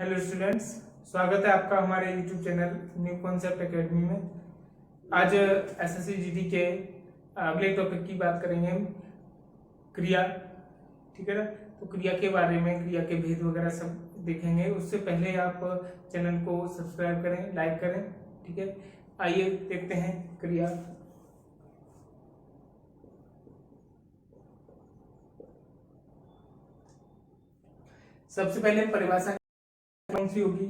Hello students, स्वागत है आपका हमारे YouTube channel new concept academy में। आज एसएससी जीडी के अगले टॉपिक की बात करेंगे हम, क्रिया। ठीक है ना, तो क्रिया के बारे में, क्रिया के भेद वगैरह सब देखेंगे। उससे पहले आप चैनल को सब्सक्राइब करें, लाइक करें। ठीक है, आइए देखते हैं क्रिया। सबसे पहले परिभाषा कौन सी होगी?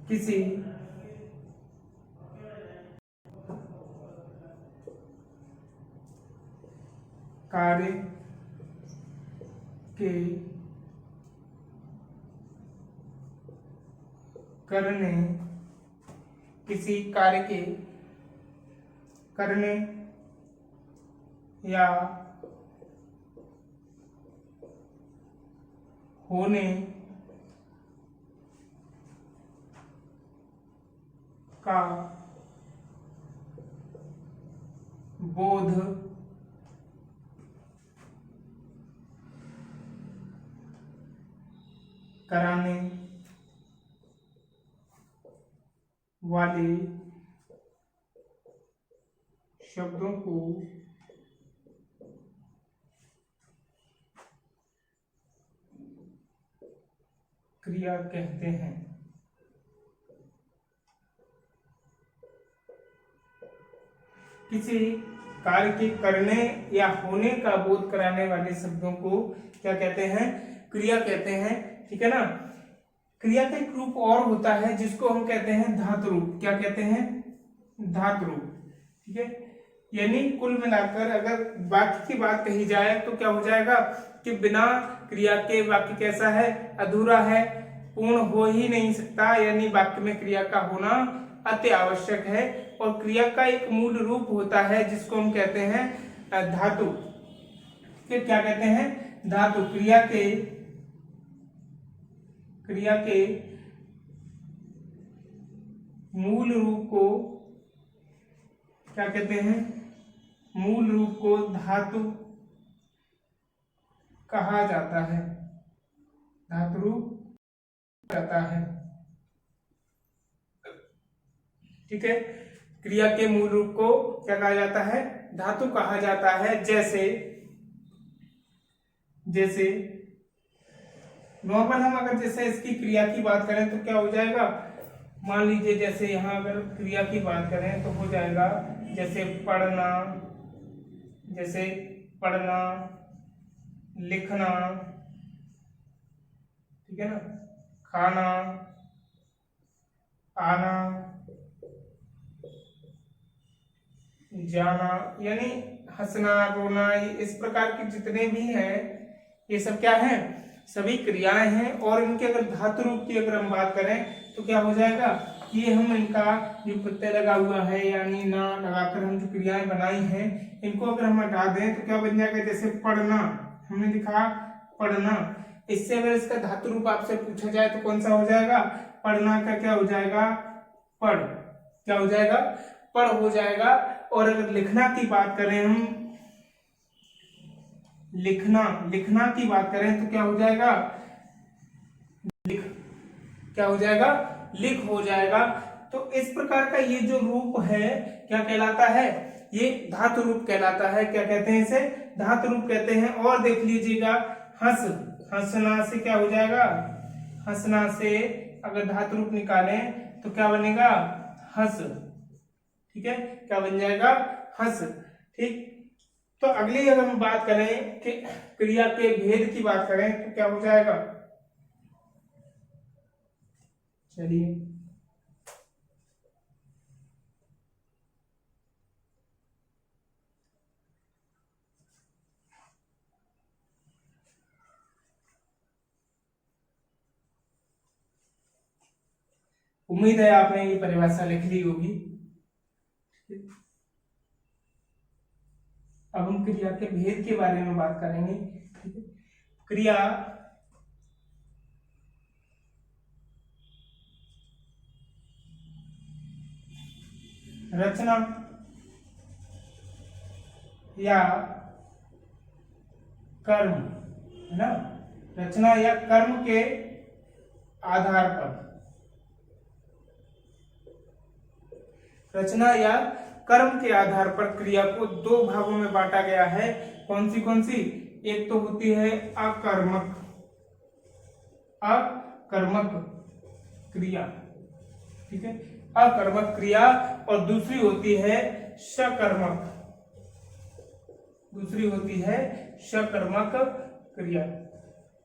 किसी कार्य के करने, किसी कार्य के करने या होने का बोध कराने वाले शब्दों को क्रिया कहते हैं। किसी कार्य के करने या होने का बोध कराने वाले शब्दों को क्या कहते हैं? क्रिया कहते हैं। ठीक है ना। क्रिया का एक रूप और होता है जिसको हम कहते हैं धातु रूप। क्या कहते हैं? धातु रूप। ठीक है, यानी कुल मिलाकर अगर वाक्य की बात कही जाए तो क्या हो जाएगा कि बिना क्रिया के वाक्य कैसा है? अधूरा है, पूर्ण हो ही नहीं सकता। यानी वाक्य में क्रिया का होना अति आवश्यक है। और क्रिया का एक मूल रूप होता है जिसको हम कहते हैं धातु। क्या कहते हैं? धातु। क्रिया के मूल रूप को क्या कहते हैं? मूल रूप को धातु कहा जाता है। धातु रूप जाता है। ठीक है, क्रिया के मूल रूप को क्या कहा जाता है? धातु कहा जाता है। जैसे नॉर्मल हम अगर जैसे इसकी क्रिया की बात करें तो क्या हो जाएगा? मान लीजिए जैसे यहाँ अगर क्रिया की बात करें तो हो जाएगा जैसे पढ़ना, लिखना, ठीक है ना, खाना, आना, जाना, यानी हंसना, रोना, इस प्रकार के जितने भी हैं ये सब क्या हैं? सभी क्रियाएं हैं। और इनके अगर धातु रूप की अगर हम बात करें तो क्या हो जाएगा? ये हम इनका जो प्रत्यय लगा हुआ है यानी ना लगाकर हम जो क्रियाएं बनाई हैं इनको अगर हम हटा दें तो क्या बन जाएगा? जैसे पढ़ना, हमने लिखा पढ़ना। इससे अगर इसका धातु रूप आपसे पूछा जाए तो कौन सा हो जाएगा? पढ़ना का क्या हो जाएगा? पढ़। क्या हो जाएगा? पढ़ हो जाएगा। और अगर लिखना की बात करें हम, लिखना की बात करें तो क्या हो जाएगा? लिख। क्या हो जाएगा? लिख हो जाएगा। तो इस प्रकार का ये जो रूप है क्या कहलाता है? ये धातु रूप कहलाता है। क्या कहते हैं इसे? धातु रूप कहते हैं। और देख लीजिएगा हंसना से क्या हो जाएगा? हंसना से अगर धातु रूप निकालें तो क्या बनेगा? हंस। ठीक है, क्या बन जाएगा? हंस। ठीक, तो अगली अगर हम बात करें कि क्रिया के भेद की बात करें तो क्या हो जाएगा? चलिए, उम्मीद है आपने ये परिभाषा लिख ली होगी। अब हम क्रिया के भेद के बारे में बात करेंगे। क्रिया रचना, या कर्म, है ना, रचना या कर्म के आधार पर, रचना या कर्म के आधार पर क्रिया को दो भागों में बांटा गया है। कौन सी? एक तो होती है अकर्मक क्रिया, ठीक है, अकर्मक क्रिया, और दूसरी होती है सकर्मक क्रिया,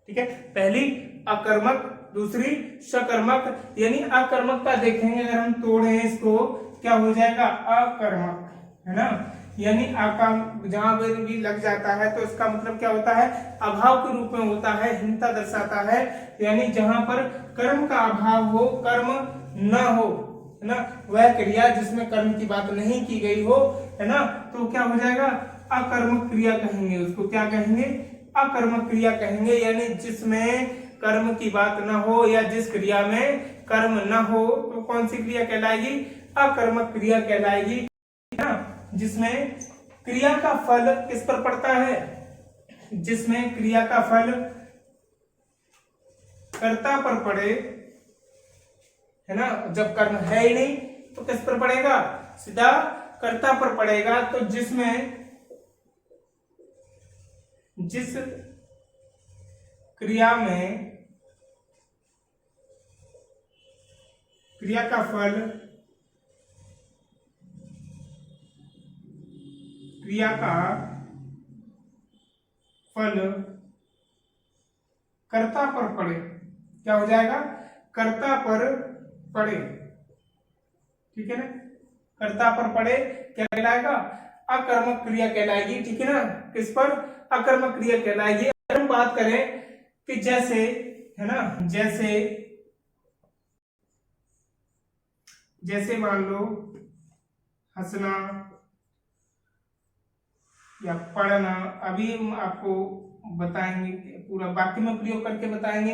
ठीक है। पहली अकर्मक, दूसरी सकर्मक। यानी अकर्मक का देखेंगे अगर हम तोड़े इसको, क्या हो जाएगा? अकर्मक, है ना। यानी आका जहां पर भी लग जाता है तो इसका मतलब क्या होता है? अभाव के रूप में होता है, हीनता दर्शाता है। यानी जहां पर कर्म का अभाव हो, कर्म न हो, है ना, वह क्रिया जिसमें कर्म की बात नहीं की गई हो, है ना, तो क्या हो जाएगा? अकर्मक क्रिया कहेंगे उसको। क्या कहेंगे? अकर्मक क्रिया कहेंगे। यानी जिसमें कर्म की बात न हो या जिस क्रिया में कर्म न हो तो कौन सी क्रिया कहलाएगी? अकर्मक क्रिया कहलाएगी, है ना। जिसमें क्रिया का फल किस पर पड़ता है? जिसमें क्रिया का फल कर्ता पर पड़े, है ना। जब कर्म है ही नहीं तो किस पर पड़ेगा? सीधा कर्ता पर पड़ेगा। तो जिस क्रिया में क्रिया का फल कर्ता पर पड़े, क्या हो जाएगा? कर्ता पर पड़े, ठीक है ना। कर्ता पर पड़े क्या कहलाएगा? अकर्मक क्रिया कहलाएगी, ठीक है ना। किस पर? अकर्मक क्रिया कहलाएगी। अगर हम बात करें कि जैसे, है ना, जैसे मान लो हंसना या पढ़ना। अभी हम आपको बताएंगे, पूरा वाक्य में प्रयोग करके बताएंगे,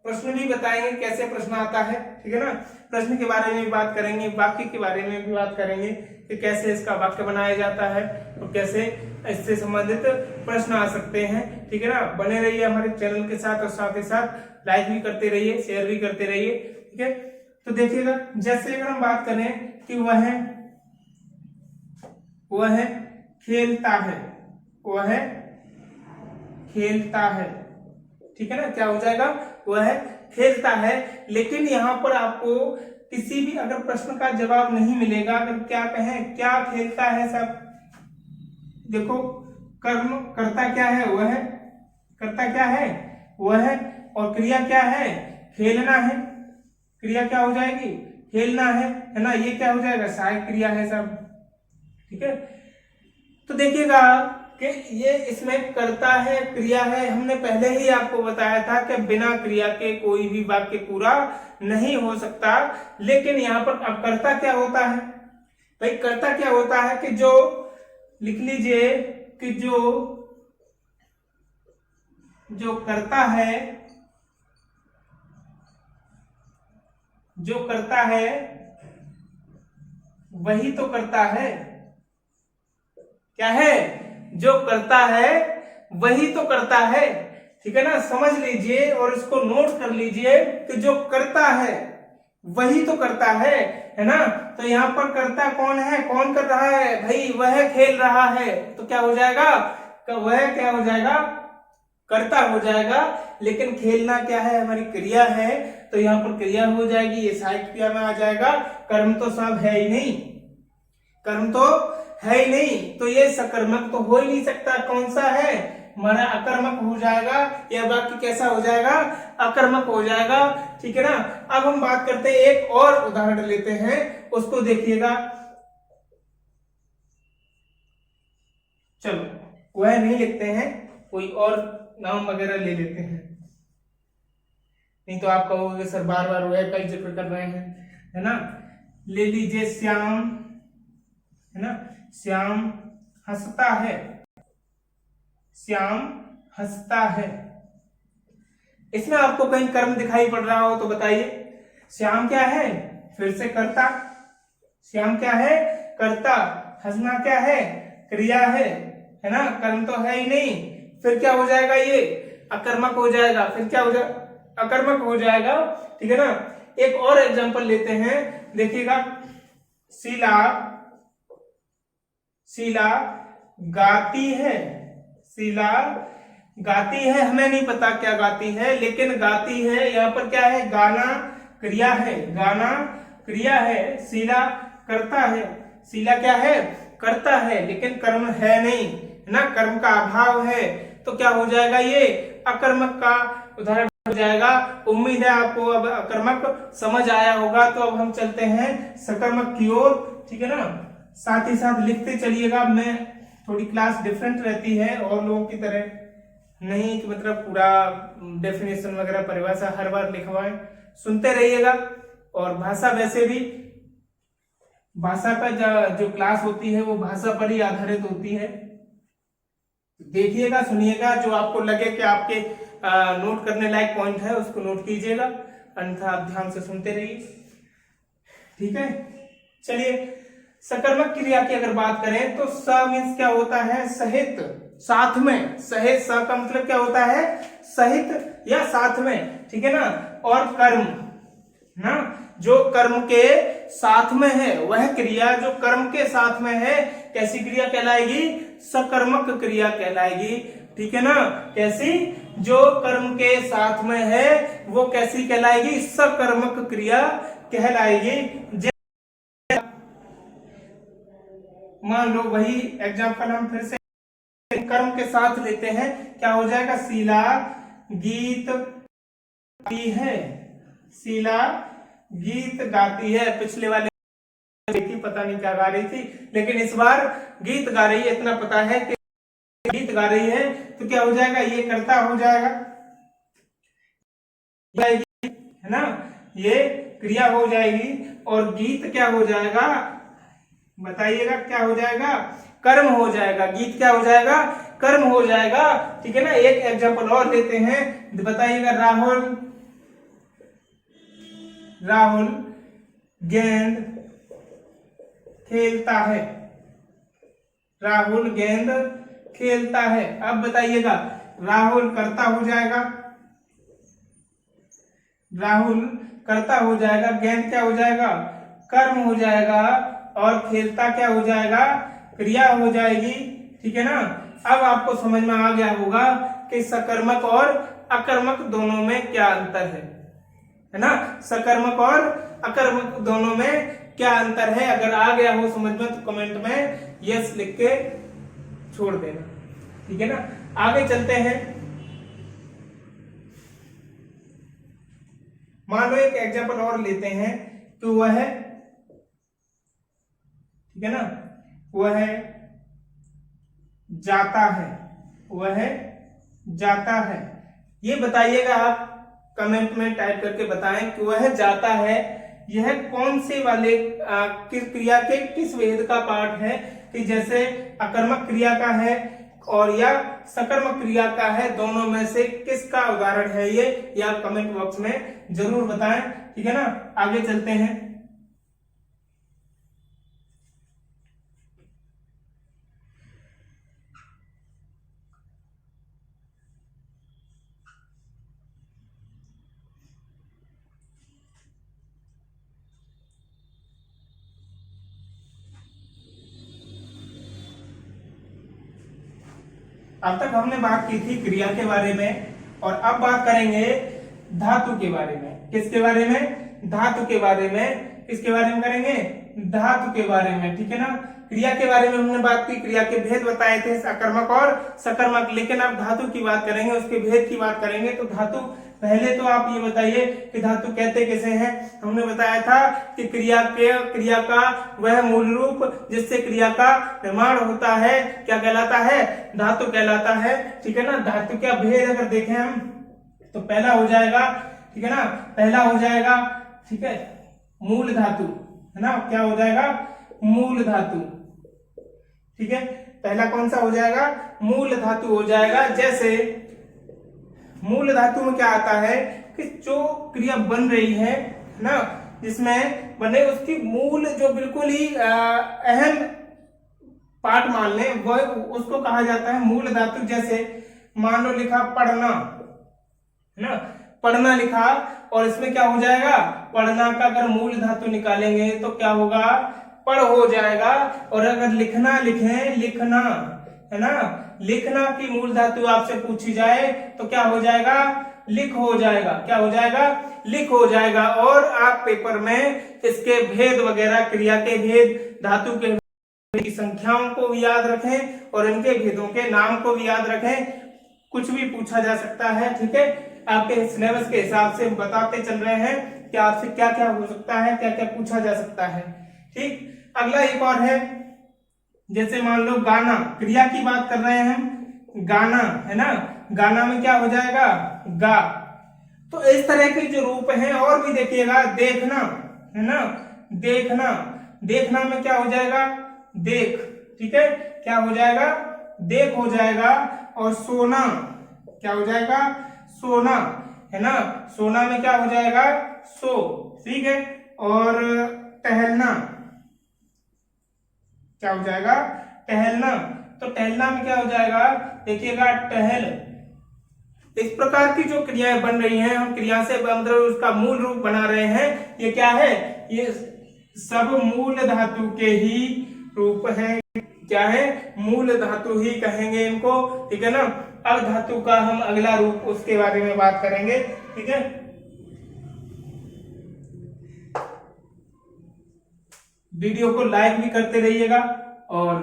प्रश्न भी बताएंगे कैसे प्रश्न आता है, ठीक है ना। प्रश्न के बारे में भी बात करेंगे, वाक्य के बारे में भी बात करेंगे कि कैसे इसका वाक्य बनाया जाता है और कैसे इससे संबंधित प्रश्न आ सकते हैं, ठीक है ना। बने रहिए हमारे चैनल के साथ और साथ ही साथ लाइक भी करते रहिए, शेयर भी करते रहिए, ठीक है। तो देखिएगा, जैसे अगर हम बात करें कि वह खेलता है, ठीक है ना। क्या हो जाएगा? वह खेलता है। लेकिन यहाँ पर आपको किसी भी अगर प्रश्न का जवाब नहीं मिलेगा, अगर क्या कहें, क्या खेलता है सब, देखो कर्म कर्ता क्या है? वह कर्ता क्या है? वह, और क्रिया क्या है? खेलना है। क्रिया क्या हो जाएगी? खेलना है ना। ये क्या हो जाएगा? सहायक क्रिया है सब, ठीक है। तो देखिएगा कि ये इसमें कर्ता है, क्रिया है। हमने पहले ही आपको बताया था कि बिना क्रिया के कोई भी वाक्य पूरा नहीं हो सकता। लेकिन यहाँ पर अब कर्ता क्या होता है? भाई कर्ता क्या होता है कि जो, लिख लीजिए कि जो करता है वही तो करता है। क्या है? जो करता है वही तो करता है, ठीक है ना। समझ लीजिए और इसको नोट कर लीजिए कि जो करता है वही तो करता है ना। तो यहाँ पर करता कौन है? कौन कर रहा है? भाई वह खेल रहा है। तो क्या हो जाएगा? वह क्या हो जाएगा? कर्ता हो जाएगा। लेकिन खेलना क्या है? हमारी क्रिया है, तो यहाँ पर क्रिया हो जाएगी, ये सहायक क्रिया में आ जाएगा। कर्म तो सब है ही नहीं, कर्म तो है ही नहीं, तो ये सकर्मक तो हो ही नहीं सकता। कौन सा है? हमारा अकर्मक हो जाएगा। यह वाक्य कैसा हो जाएगा? अकर्मक हो जाएगा, ठीक है ना। अब हम बात करते हैं, एक और उदाहरण लेते हैं, उसको देखिएगा। चलो वह नहीं लिखते हैं, कोई और नाम वगैरह ले लेते हैं, नहीं तो आप कहोगे सर बार बार वह का ही जिक्र कर रहे हैं, है ना। ले लीजिए श्याम, है ना। श्याम हंसता है, श्याम हंसता है। इसमें आपको कहीं कर्म दिखाई पड़ रहा हो तो बताइए। श्याम क्या है? फिर से कर्ता। श्याम क्या है? कर्ता। हंसना क्या है? क्रिया है, है ना, कर्म तो है ही नहीं, फिर क्या हो जाएगा, ये अकर्मक हो जाएगा, फिर क्या हो जाएगा, अकर्मक हो जाएगा, ठीक है ना। एक और एग्जांपल लेते हैं, देखिएगा, शीला शीला गाती है, शीला गाती है, हमें नहीं पता क्या गाती है, लेकिन गाती है, यहाँ पर क्या है, गाना क्रिया है, गाना क्रिया है, शीला करता है, शीला क्या है, करता है, लेकिन कर्म है नहीं, है ना, कर्म का अभाव है, तो क्या हो जाएगा, ये अकर्मक का उदाहरण हो जाएगा। उम्मीद है आपको अब अकर्मक समझ आया होगा। तो अब हम चलते हैं सकर्मक की ओर, ठीक है ना। साथ ही साथ लिखते चलिएगा, मैं थोड़ी क्लास डिफरेंट रहती है और लोगों की तरह नहीं कि मतलब पूरा डेफिनेशन वगैरह परिभाषा हर बार लिखवाएं, सुनते रहिएगा। और भाषा, वैसे भी भाषा का जो क्लास होती है वो भाषा पर ही आधारित होती है। देखिएगा, सुनिएगा, जो आपको लगे कि आपके नोट करने लायक पॉइंट है उसको नोट कीजिएगा, अन्यथा आप ध्यान से सुनते रहिए, ठीक है। चलिए, सकर्मक क्रिया की अगर बात करें तो स मीन्स क्या होता है, सहित, साथ में, सहित, स का मतलब क्या होता है, सहित या साथ में, ठीक है ना। और कर्म ना, जो कर्म के साथ में है, वह क्रिया जो कर्म के साथ में है, कैसी क्रिया कहलाएगी, सकर्मक क्रिया कहलाएगी, ठीक है ना। कैसी, जो कर्म के साथ में है वो कैसी कहलाएगी, सकर्मक क्रिया कहलाएगी। मान लो वही एग्जांपल हम फिर से कर्म के साथ लेते हैं, क्या हो जाएगा, शीला गीत गाती है, शीला गीत गाती है। पिछले वाले देखी पता नहीं क्या गा रही थी, लेकिन इस बार गीत गा रही है, इतना पता है कि गीत गा रही है, तो क्या हो जाएगा, ये कर्ता हो जाएगा, है ना, ये क्रिया हो जाएगी। और गीत क्या हो जाएगा, बताइएगा, क्या हो जाएगा, कर्म हो जाएगा। गीत क्या हो जाएगा, कर्म हो जाएगा, ठीक है ना। एक एग्जांपल और लेते हैं, बताइएगा, राहुल गेंद खेलता है, राहुल गेंद खेलता है। अब बताइएगा, राहुल कर्ता हो जाएगा, राहुल कर्ता हो जाएगा, गेंद क्या हो जाएगा, कर्म हो जाएगा, और खेलता क्या हो जाएगा, क्रिया हो जाएगी, ठीक है ना। अब आपको समझ में आ गया होगा कि सकर्मक और अकर्मक दोनों में क्या अंतर है ना। सकर्मक और अकर्मक दोनों में क्या अंतर है, अगर आ गया हो समझ में तो कमेंट में यस लिख के छोड़ देना, ठीक है ना। आगे चलते हैं, मान लो एक एग्जांपल और लेते हैं, तो वह है, ठीक है ना, वह जाता है, वह जाता है। ये बताइएगा आप कमेंट में टाइप करके बताएं कि वह जाता है, यह कौन से वाले किस क्रिया के किस वेद का पाठ है, कि जैसे अकर्मक क्रिया का है और या सकर्मक क्रिया का है, दोनों में से किसका उदाहरण है ये आप कमेंट बॉक्स में जरूर बताएं, ठीक है ना। आगे चलते हैं, अब तक हमने बात की थी क्रिया के बारे में, और अब बात करेंगे धातु के बारे में। किसके बारे में, धातु के बारे में। किसके बारे में करेंगे, धातु के बारे में, ठीक है ना। क्रिया के बारे में हमने बात की, क्रिया के भेद बताए थे, सकर्मक और सकर्मक, लेकिन अब धातु की बात करेंगे, उसके भेद की बात करेंगे। तो धातु, पहले तो आप ये बताइए कि धातु कहते कैसे हैं। हमने बताया था कि क्रिया का वह मूल रूप जिससे क्रिया का निर्माण होता है क्या कहलाता है, धातु कहलाता है, ठीक है ना। धातु का भेद अगर देखें हम तो पहला हो जाएगा, ठीक है ना, पहला हो जाएगा, ठीक है, मूल धातु, है ना, क्या हो जाएगा, मूल धातु, ठीक है। पहला कौन सा हो जाएगा, मूल धातु हो जाएगा। जैसे मूल धातु में क्या आता है कि जो क्रिया बन रही है ना, जिसमें बने उसकी मूल जो बिल्कुल ही अहम पार्ट मान लें, वह उसको कहा जाता है मूल धातु। जैसे मान लो लिखा पढ़ना, है ना, पढ़ना लिखा, और इसमें क्या हो जाएगा, पढ़ना का अगर मूल धातु निकालेंगे तो क्या होगा, पढ़ हो जाएगा। और अगर लिखना लिखें, लिखना, है ना, लिखना की मूल धातु आपसे पूछी जाए तो क्या हो जाएगा, लिख हो जाएगा। क्या हो जाएगा, लिख हो जाएगा। और आप पेपर में इसके भेद वगैरह, क्रिया के भेद, धातु के भेद की संख्याओं को भी याद रखें और इनके भेदों के नाम को भी याद रखें। कुछ भी पूछा जा सकता है, ठीक है। आपके सिलेबस के हिसाब से बताते चल रहे हैं कि आपसे क्या क्या हो सकता है, क्या क्या पूछा जा सकता है, ठीक। अगला एक और है, जैसे मान लो गाना, क्रिया की बात कर रहे हैं हम, गाना, है ना, गाना में क्या हो जाएगा, गा। तो इस तरह के जो रूप हैं और भी देखिएगा, देखना, है ना, देखना, देखना में क्या हो जाएगा, देख, ठीक है, क्या हो जाएगा, देख हो जाएगा। और सोना, क्या हो जाएगा, सोना, है ना, सोना में क्या हो जाएगा, सो, ठीक है। और टहलना, क्या हो जाएगा, टहलना। तो टहलना में क्या हो जाएगा, देखिएगा, टहल। इस प्रकार की जो क्रियाएं बन रही हैं, हम क्रिया से मतलब उसका मूल रूप बना रहे हैं। ये क्या है, ये सब मूल धातु के ही रूप है। क्या है, मूल धातु ही कहेंगे इनको, ठीक है ना। अब धातु का हम अगला रूप, उसके बारे में बात करेंगे, ठीक है। वीडियो को लाइक भी करते रहिएगा और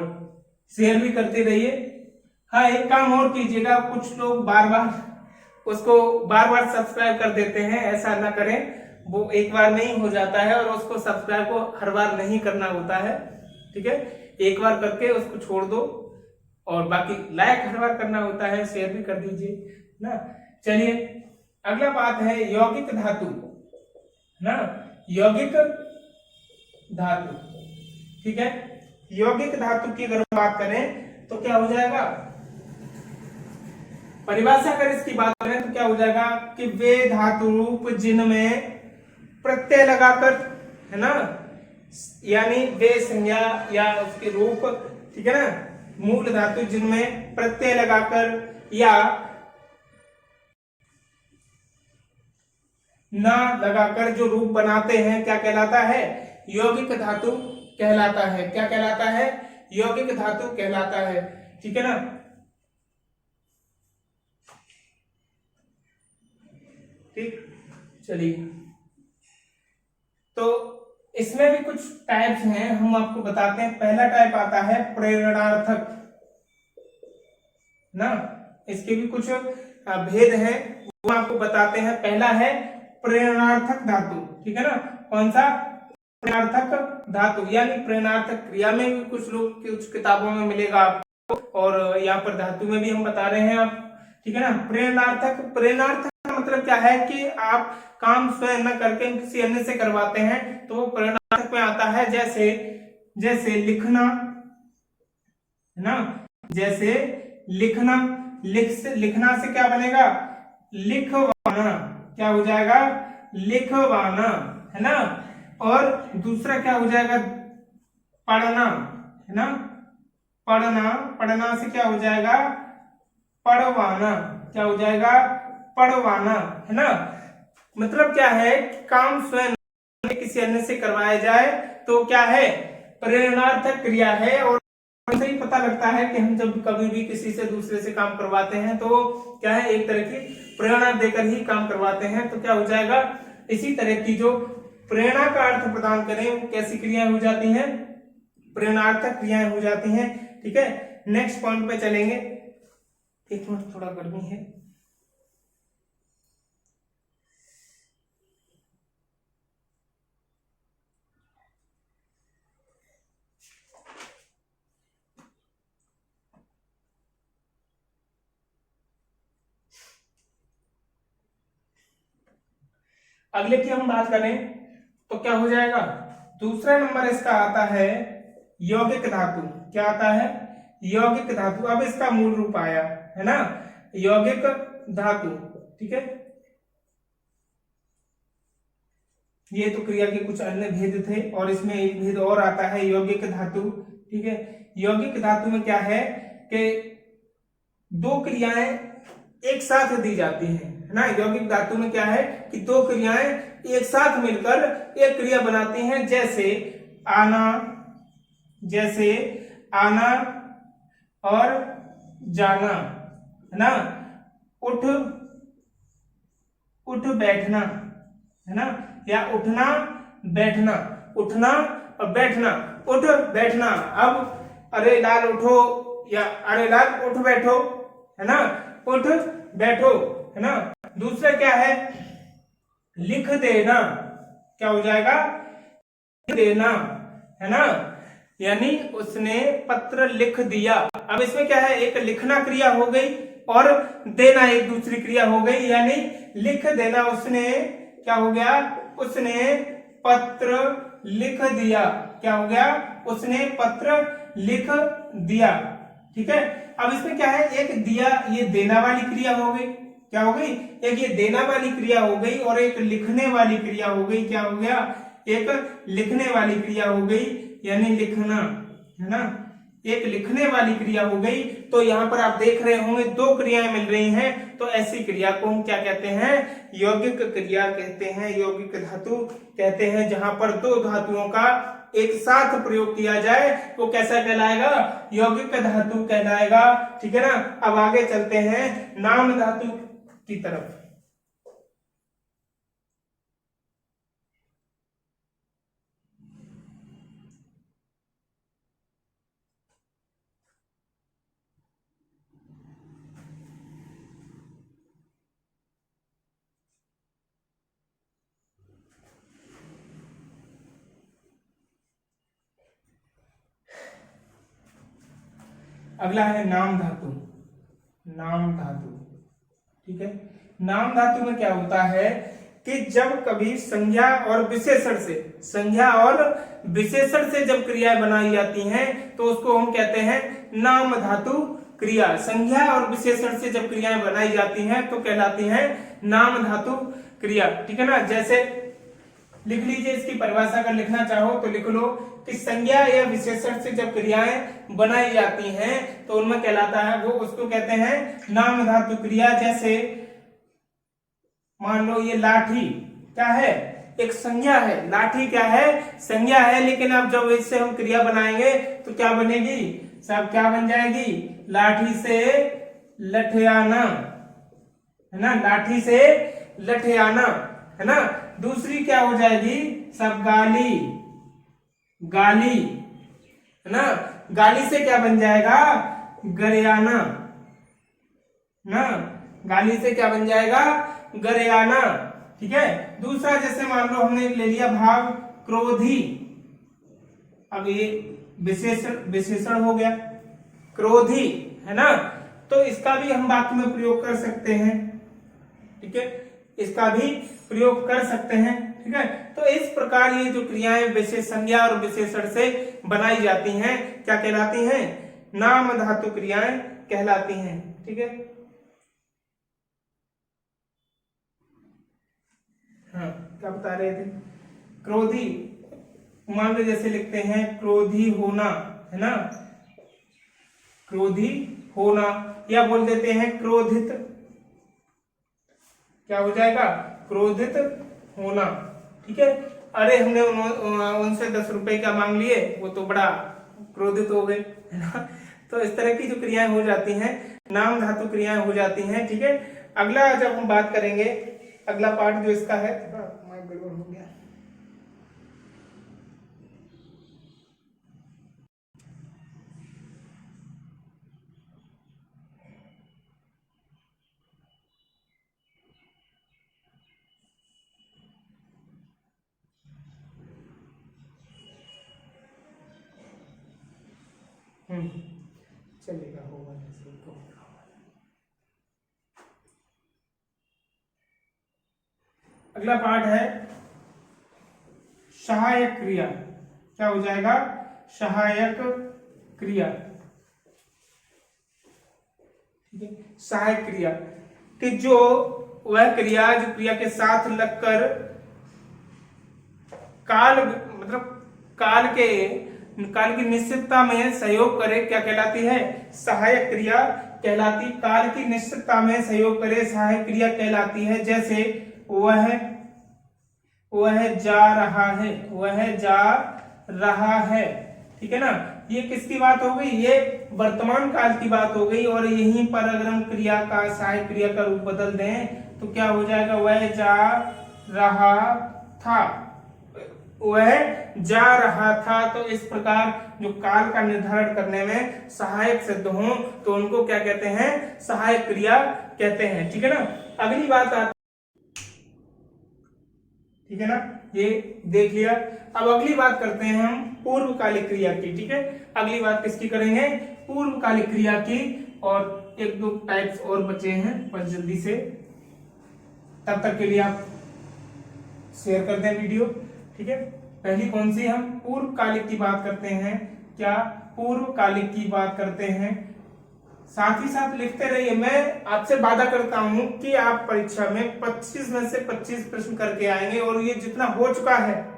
शेयर भी करते रहिए। हाँ, एक काम और कीजिएगा, कुछ लोग बार बार उसको बार बार सब्सक्राइब कर देते हैं, ऐसा ना करें। वो एक बार नहीं हो जाता है और उसको सब्सक्राइब को हर बार नहीं करना होता है, ठीक है। एक बार करके उसको छोड़ दो, और बाकी लाइक हर बार करना होता है, शेयर भी कर दीजिए ना। चलिए, अगला बात है यौगिक धातु, ना, यौगिक धातु, ठीक है। यौगिक धातु की अगर बात करें तो क्या हो जाएगा, परिभाषा अगर इसकी बात करें तो क्या हो जाएगा कि वे धातु रूप जिनमें प्रत्यय लगाकर, है ना, यानी वे संज्ञा या उसके रूप, ठीक है ना, मूल धातु जिनमें प्रत्यय लगाकर या ना लगाकर जो रूप बनाते हैं, क्या कहलाता है, यौगिक धातु कहलाता है। क्या कहलाता है, यौगिक धातु कहलाता है, ठीक है ना। ठीक, चलिए, तो इसमें भी कुछ टाइप्स हैं, हम आपको बताते हैं। पहला टाइप आता है प्रेरणार्थक, ना, इसके भी कुछ भेद हैं, वो आपको बताते हैं। पहला है प्रेरणार्थक धातु, ठीक है ना। कौन सा, प्रेरणार्थक धातु, यानी प्रेरणार्थक क्रिया में भी कुछ लोग, कुछ किताबों में मिलेगा आपको, और यहाँ पर धातु में भी हम बता रहे हैं आप, ठीक है ना। प्रेरणार्थक, प्रेरणार्थक मतलब क्या है कि आप काम स्वयं न करके किसी अन्य से करवाते हैं, तो वो प्रेरणार्थक में आता है। जैसे जैसे लिखना, है ना, जैसे लिखना, लिखना से क्या बनेगा, लिखवाना, क्या हो जाएगा, लिखवाना, है ना। और दूसरा क्या हो जाएगा, पढ़ना, है ना, पढ़ना, पढ़ना से क्या हो जाएगा, पढ़वाना, क्या हो जाएगा, पढ़वाना, है ना। मतलब क्या है, काम स्वयं किसी अन्य से करवाया जाए तो क्या है, प्रेरणार्थक क्रिया है। और से ही पता लगता है कि हम जब कभी भी किसी से, दूसरे से काम करवाते हैं तो क्या है, एक तरह की प्रेरणा देकर ही काम करवाते हैं। तो क्या हो जाएगा, इसी तरह की जो प्रेरणा का अर्थ प्रदान करें, वो कैसी क्रियाएं हो जाती हैं, प्रेरणार्थक क्रियाएं हो जाती हैं, ठीक है। नेक्स्ट पॉइंट पे चलेंगे। एक मिनट, थोड़ा गर्मी है। अगले की हम बात करें तो क्या हो जाएगा, दूसरा नंबर इसका आता है यौगिक धातु। क्या आता है, यौगिक धातु। अब इसका मूल रूप आया, है ना, यौगिक धातु, ठीक है। ये तो क्रिया के कुछ अन्य भेद थे, और इसमें एक भेद और आता है, यौगिक धातु, ठीक है। यौगिक धातु में क्या है कि दो क्रियाएं एक साथ दी जाती हैं, है ना। यौगिक धातु में क्या है कि दो क्रियाएं एक साथ मिलकर एक क्रिया बनाती हैं, जैसे आना और जाना, है ना। उठ बैठना, है ना, या उठना बैठना, उठना और बैठना, उठ बैठना। अब अरे लाल उठो या अरे लाल उठ बैठो, है ना, उठ बैठो, है ना। दूसरा क्या है, लिख देना, क्या हो जाएगा, लिख देना, है ना, यानी उसने पत्र लिख दिया। अब इसमें क्या है, एक लिखना क्रिया हो गई और देना एक दूसरी क्रिया हो गई, यानी लिख देना, उसने क्या हो गया, उसने पत्र लिख दिया, क्या हो गया, उसने पत्र लिख दिया। ठीक है। अब इसमें क्या है, एक दिया, ये देना वाली क्रिया हो गई, क्या हो गई, एक ये देना वाली क्रिया हो गई और एक लिखने वाली क्रिया हो गई, क्या हो गया, एक लिखने वाली क्रिया हो गई, यानी लिखना, है ना, एक लिखने वाली क्रिया हो गई। तो यहाँ पर आप देख रहे होंगे दो क्रियाएं मिल रही हैं, तो ऐसी क्रिया को हम क्या कहते हैं, यौगिक क्रिया कहते हैं, यौगिक धातु कहते हैं। जहां पर दो धातुओं का एक साथ प्रयोग किया जाए वो कैसा कहलाएगा, यौगिक धातु कहलाएगा। ठीक है ना। अब आगे चलते हैं नाम धातु की तरफ। अगला है नाम धातु। नाम धातु, ठीक है। नाम धातु में क्या होता है कि जब कभी संज्ञा और विशेषण से जब क्रियाएं बनाई जाती हैं तो उसको हम कहते हैं नाम धातु क्रिया। संज्ञा और विशेषण से जब क्रियाएं बनाई जाती हैं तो कहलाती हैं नाम धातु क्रिया। ठीक है ना। जैसे लिख लीजिए, इसकी परिभाषा अगर लिखना चाहो तो लिख लो कि संज्ञा या विशेषण से जब क्रियाएं बनाई जाती हैं तो उनमें कहलाता है, वो उसको कहते हैं नाम धातु क्रिया। जैसे मान लो ये लाठी क्या है, एक संज्ञा है, लाठी क्या है, संज्ञा है, लेकिन अब जब इससे हम क्रिया बनाएंगे तो क्या बनेगी, सब क्या बन जाएगी, लाठी से लठयाना, है ना, लाठी से लठयाना, है ना। दूसरी क्या हो जाएगी, सब गाली, गाली, है ना, गाली से क्या बन जाएगा, गरेयाना, ना, गाली से क्या बन जाएगा, गरेयाना। ठीक है। दूसरा जैसे मान लो हमने ले लिया भाव क्रोधी, अब ये विशेषण हो गया क्रोधी, है ना, तो इसका भी हम वाक्य में प्रयोग कर सकते हैं। ठीक है, इसका भी प्रयोग कर सकते हैं। ठीक है। तो इस प्रकार ये जो क्रियाएं विशेष संज्ञा और विशेषण से बनाई जाती हैं क्या कहलाती हैं, नाम धातु क्रियाएं कहलाती हैं। ठीक है। हाँ, क्या बता रहे थे, क्रोधी, मान लो जैसे लिखते हैं क्रोधी होना, है ना, क्रोधी होना, या बोल देते हैं क्रोधित, क्या हो जाएगा, क्रोधित होना। ठीक है। अरे हमने उनसे 10 रुपए क्या मांग लिए, वो तो बड़ा क्रोधित हो गए, है ना। तो इस तरह की जो क्रियाएं हो जाती हैं नाम धातु क्रियाएं हो जाती हैं। ठीक है। अगला जब हम बात करेंगे, अगला पार्ट जो इसका है, माइक गड़बड़ हो गया, चलेगा, होगा जैसे ही होगा। अगला पार्ट है सहायक क्रिया। क्या हो जाएगा, सहायक क्रिया। ठीक है। सहायक क्रिया कि जो वह क्रिया जो क्रिया के साथ लगकर काल, मतलब काल के काल की निश्चितता में सहयोग करे क्या कहलाती है? सहायक क्रिया कहलाती। काल की निश्चितता में सहयोग करे सहायक क्रिया कहलाती है। जैसे वह जा रहा है, वह जा रहा है, ठीक है ना। ये किसकी बात हो गई? ये वर्तमान काल की बात हो गई। और यहीं पर अगर हम क्रिया का सहायक क्रिया का रूप बदल दें तो क्या हो जाएगा? वह जा रहा था, वह जा रहा था। तो इस प्रकार जो काल का निर्धारण करने में सहायक सिद्ध हो तो उनको क्या कहते हैं? सहायक क्रिया कहते हैं, ठीक है ना। अगली बात आती, ठीक है ना, ये देख लिया। अब अगली बात करते हैं हम पूर्वकालिक क्रिया की, ठीक है। अगली बात किसकी करेंगे? पूर्वकालिक क्रिया की। और एक दो टाइप्स और बचे हैं, बस जल्दी से, तब तक के लिए आप शेयर कर दें वीडियो, ठीक है। पहली कौन सी? हम पूर्वकालिक की बात करते हैं। क्या? पूर्वकालिक की बात करते हैं। साथ ही साथ लिखते रहिए। मैं आपसे वादा करता हूं कि आप परीक्षा में 25 में से 25 प्रश्न करके आएंगे और ये जितना हो चुका है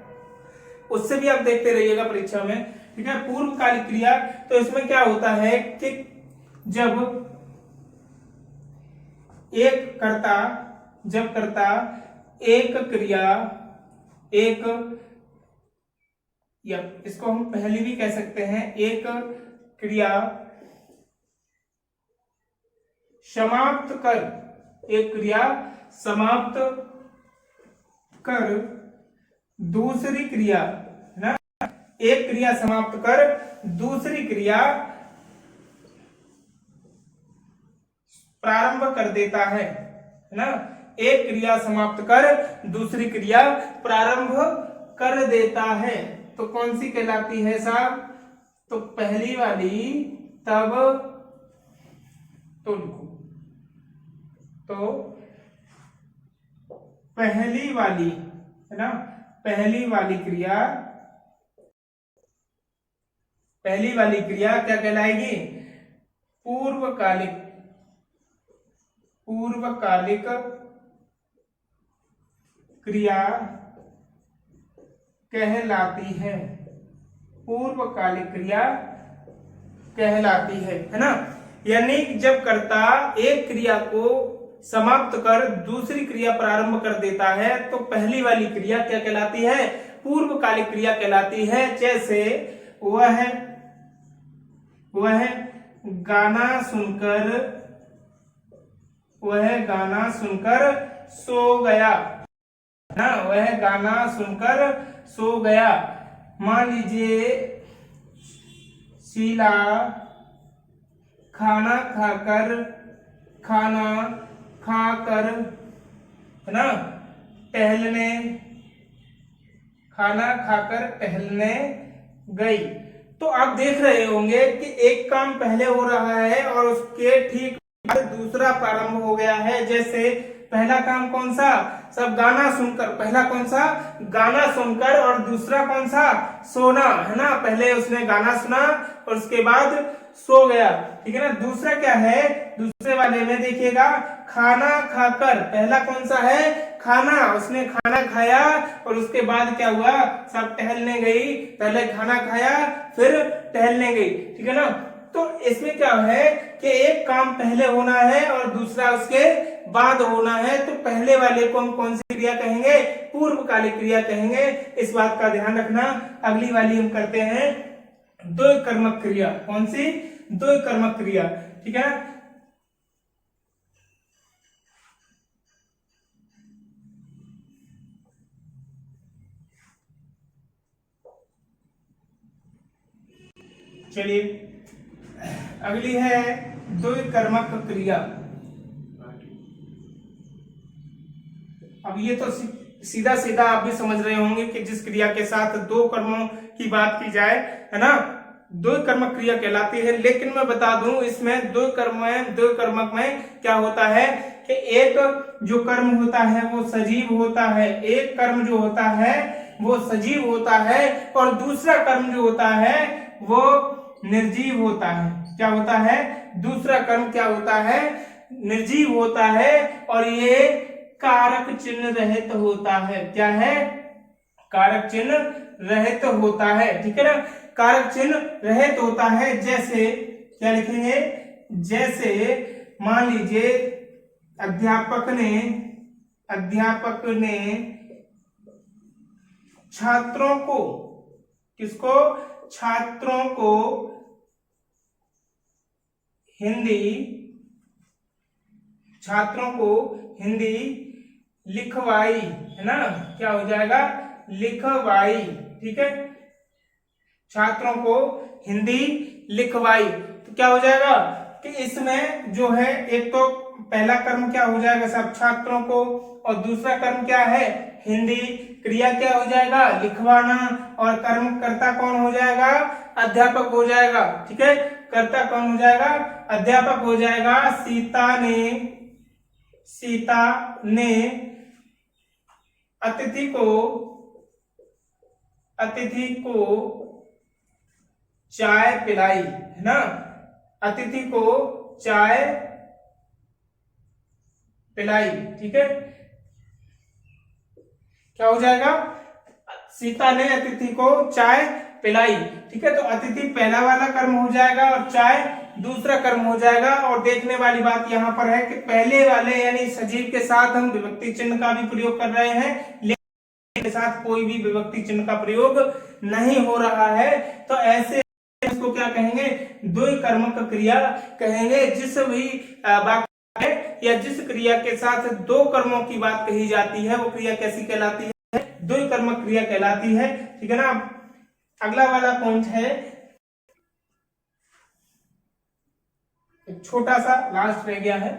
उससे भी आप देखते रहिएगा परीक्षा में, ठीक है। पूर्वकालिक क्रिया, तो इसमें क्या होता है कि जब कर्ता एक क्रिया, या इसको हम पहले भी कह सकते हैं, एक क्रिया समाप्त कर दूसरी क्रिया, है ना। एक क्रिया समाप्त कर दूसरी क्रिया प्रारंभ कर देता है ना। एक क्रिया समाप्त कर दूसरी क्रिया प्रारंभ कर देता है तो कौन सी कहलाती है साहब? तो पहली वाली, तब तो लिखो, तो पहली वाली, है ना, पहली वाली क्रिया क्या कहलाएगी? पूर्वकालिक क्रिया कहलाती है। पूर्वकालिक क्रिया कहलाती है ना। यानी जब कर्ता एक क्रिया को समाप्त कर दूसरी क्रिया प्रारंभ कर देता है तो पहली वाली क्रिया क्या कहलाती है? पूर्वकालिक क्रिया कहलाती है। जैसे वह गाना सुनकर सो गया ना। वह गाना सुनकर सो गया। मान लीजिए शीला खाना खाकर है ना खाना खाकर टहलने गई। तो आप देख रहे होंगे कि एक काम पहले हो रहा है और उसके ठीक दूसरा प्रारंभ हो गया है। जैसे पहला काम कौन सा? सब गाना सुनकर, पहला कौन सा? गाना सुनकर, और दूसरा कौन सा? सोना, है ना। पहले उसने गाना सुना और उसके बाद सो गया, ठीक है ना। दूसरा क्या है? दूसरे वाले में देखिएगा खाना खाकर, पहला कौन सा है? खाना, उसने खाना खाया और उसके बाद क्या हुआ? सब टहलने गई। पहले खाना खाया फिर टहलने गई, ठीक है ना। तो इसमें क्या है कि एक काम पहले होना है और दूसरा उसके बाद होना है। तो पहले वाले को हम कौन सी क्रिया कहेंगे? पूर्वकालिक क्रिया कहेंगे। इस बात का ध्यान रखना। अगली वाली हम करते हैं द्वयकर्मक क्रिया। कौन सी? द्वयकर्मक क्रिया, ठीक है। चलिए अगली है द्वयकर्मक क्रिया। अब ये तो सीधा सीधा आप भी समझ रहे होंगे कि जिस क्रिया के साथ दो कर्मों की बात की जाए, है ना, द्वयकर्मक क्रिया कहलाती है। लेकिन मैं बता दूं इसमें द्वयकर्मक में क्या होता है कि एक जो कर्म होता है वो सजीव होता है। एक कर्म जो होता है वो सजीव होता है और दूसरा कर्म जो होता है वो निर्जीव होता है। क्या होता है? दूसरा कर्म क्या होता है? निर्जीव होता है और ये कारक चिन्ह रहित होता है। क्या है? कारक चिन्ह रहित होता है, ठीक है ना। कारक चिन्ह रहित होता है। जैसे क्या लिखेंगे, जैसे मान लीजिए अध्यापक ने छात्रों को, किसको, छात्रों को हिंदी लिखवाई, है ना, क्या हो जाएगा, लिखवाई। ठीक है, छात्रों को हिंदी लिखवाई। तो क्या हो जाएगा कि इसमें जो है एक तो पहला कर्म क्या हो जाएगा सब, छात्रों को, और दूसरा कर्म क्या है, हिंदी। क्रिया क्या हो जाएगा, लिखवाना, और कर्म कर्ता कौन हो जाएगा, अध्यापक हो जाएगा। ठीक है, कर्ता कौन हो जाएगा, अध्यापक हो जाएगा। सीता ने अतिथि को चाय पिलाई, है ना, अतिथि को चाय पिलाई। ठीक है, क्या हो जाएगा, सीता ने अतिथि को चाय पिलाई। ठीक है, तो अतिथि पहला वाला कर्म हो जाएगा और चाय दूसरा कर्म हो जाएगा। और देखने वाली बात यहाँ पर है कि पहले वाले यानी सजीव के साथ हम विभक्ति चिन्ह का भी प्रयोग कर रहे हैं, लेकिन के साथ कोई भी विभक्ति चिन्ह का प्रयोग नहीं हो रहा है। तो ऐसे इसको क्या कहेंगे, द्विकर्मक क्रिया कहेंगे। जिस भी वाक्य या जिस क्रिया के साथ दो कर्मों की बात कही जाती है वो क्रिया कैसी कहलाती है, द्विकर्मक क्रिया कहलाती है। ठीक है ना। अगला वाला पॉइंट है, एक छोटा सा लास्ट रह गया है,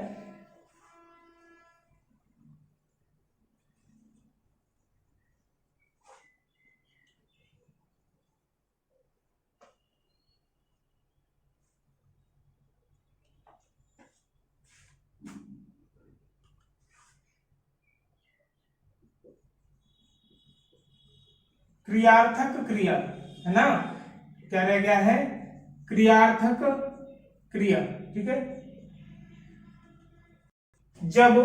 क्रियार्थक क्रिया, है ना, क्या रह गया है, क्रियार्थक क्रिया। ठीक है, जब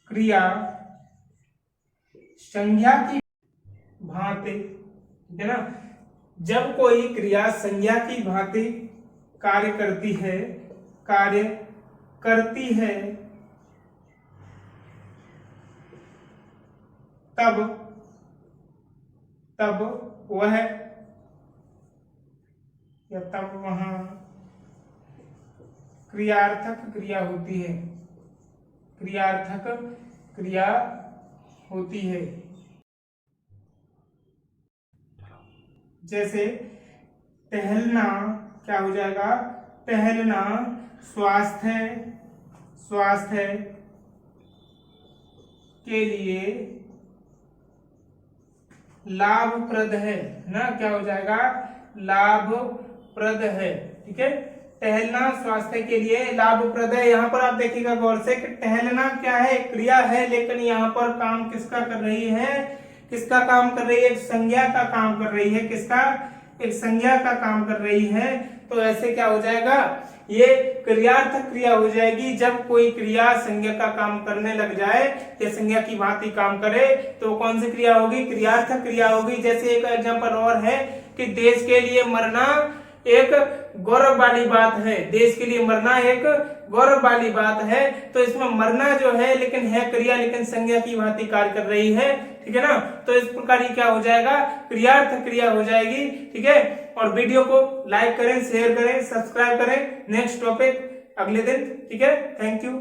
क्रिया संज्ञा की भांति, ठीक है ना, जब कोई क्रिया संज्ञा की भांति कार्य करती है तब वह या तब वहां क्रियार्थक क्रिया होती है, क्रियार्थक क्रिया होती है। जैसे टहलना क्या हो जाएगा, टहलना स्वास्थ्य के लिए लाभप्रद है ना, क्या हो जाएगा, लाभप्रद है। ठीक है, टहलना स्वास्थ्य के लिए लाभप्रद है। यहाँ पर आप देखिएगा गौर से कि टहलना क्या है, क्रिया है, लेकिन यहाँ पर काम किसका कर रही है, किसका काम कर रही है, एक संज्ञा का काम कर रही है। किसका, एक संज्ञा का काम कर रही है। तो ऐसे क्या हो जाएगा, ये क्रियार्थक क्रिया हो जाएगी। जब कोई क्रिया संज्ञा का काम करने लग जाए या संज्ञा की भांति काम करे तो कौन सी क्रिया होगी, क्रियार्थक क्रिया होगी। जैसे एक एग्जांपल और है कि देश के लिए मरना एक गौरव वाली बात है, देश के लिए मरना एक गौरव वाली बात है। तो इसमें मरना जो है लेकिन है क्रिया, लेकिन संज्ञा की भांति कार्य कर रही है। ठीक है ना, तो इस प्रकार ये क्या हो जाएगा, क्रियार्थक क्रिया हो जाएगी। ठीक है, और वीडियो को लाइक करें, शेयर करें, सब्सक्राइब करें। नेक्स्ट टॉपिक अगले दिन। ठीक है, थैंक यू।